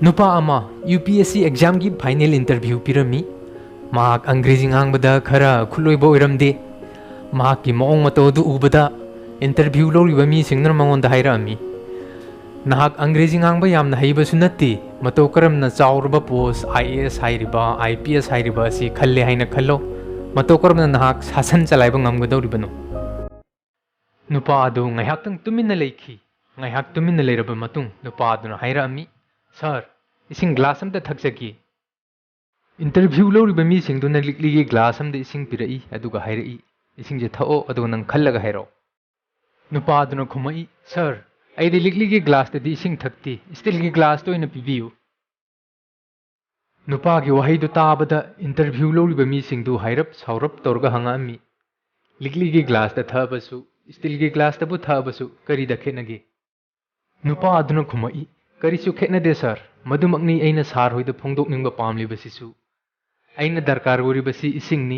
Nupa ama UPSC exam gi final interview pirami mahak angrezi ngangbada khara khuloiba oiramde mahak ki maong mato du ubada interview loriba mi singnar mangonda hairami nahak angrezi ngangba yamna haiba sunatti mato karamna chaurba post IAS hairiba IPS hairiba si khalle haina khallo mato karamna nahak sasan chalaiba ngamgadoribano nupa adu ngaihaktang tuminna leikhi ngaihak tuminna leiraba matung nupa aduna hairami Sir, ising glass am ta thakjaki. Interview loriba mi singduna likli glass am da ising pirai aduga hairai. Ising je thao aduga nang khallaga hairo. Nupa aduna khumai, Sir, ai de likli glass da di ising thakti. Still gi glass to ina pibiu. Nupa gi wahai do taabada interview loriba mi singdu hairap saurap torga hanga mi. Likli glass da thabasu, still gi glass da bu thabasu kari da khenagi. Nupa aduna khumai. Karisu khetna de sir madumagni aina sar hoida phongdok ningba pamli basisu aina darkar ori basi ising ni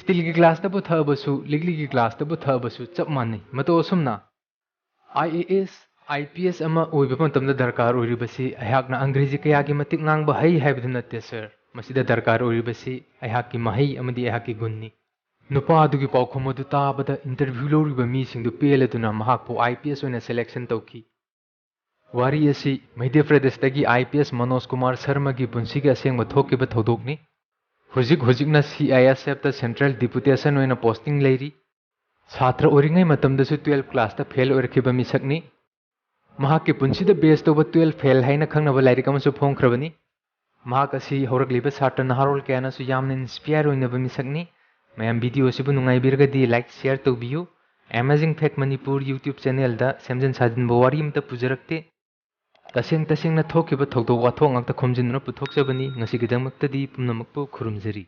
steel gi glass ta bu tha basu ligli gi glass ta bu tha basu chap mani mato sumna IAS IPS ama oiba matam da darkar ori basi ayhak na angrezi kaya gi matik ngang ba hai haibdu natte sir masida darkar ori basi ayhak ki mahai amadi ayhak ki gunni nupa adu gi paukhom adu ta bada interview lori ba mi sing du pele duna mahak po IPS oina selection tauki Wari asi Madhya Pradeshtagi IPS Manoj Kumar Sharma gi punsiga aseng mathokiba thodokni hojik na CISF ta Central Deputation oina posting leiri Chhatra oringai matamdasu 12 class ta fail oirkhiba misakni mahak ki punsida base toba 12 fail haina khangnaba lairi kamasu phongkhrabani mahak asi horakliba chhatra naharol kayana su yamna inspire oinaba misakni mayam video sibu nungai birgadi like share tawbiyu Amazing Fact Manipur YouTube channel da semjan sajin bawari amta pujarakte taseng na thokhiba thodok wathok ngakta khomjinna puthokjabani ngasi gidangmaktadi pumnamakpu khurumjari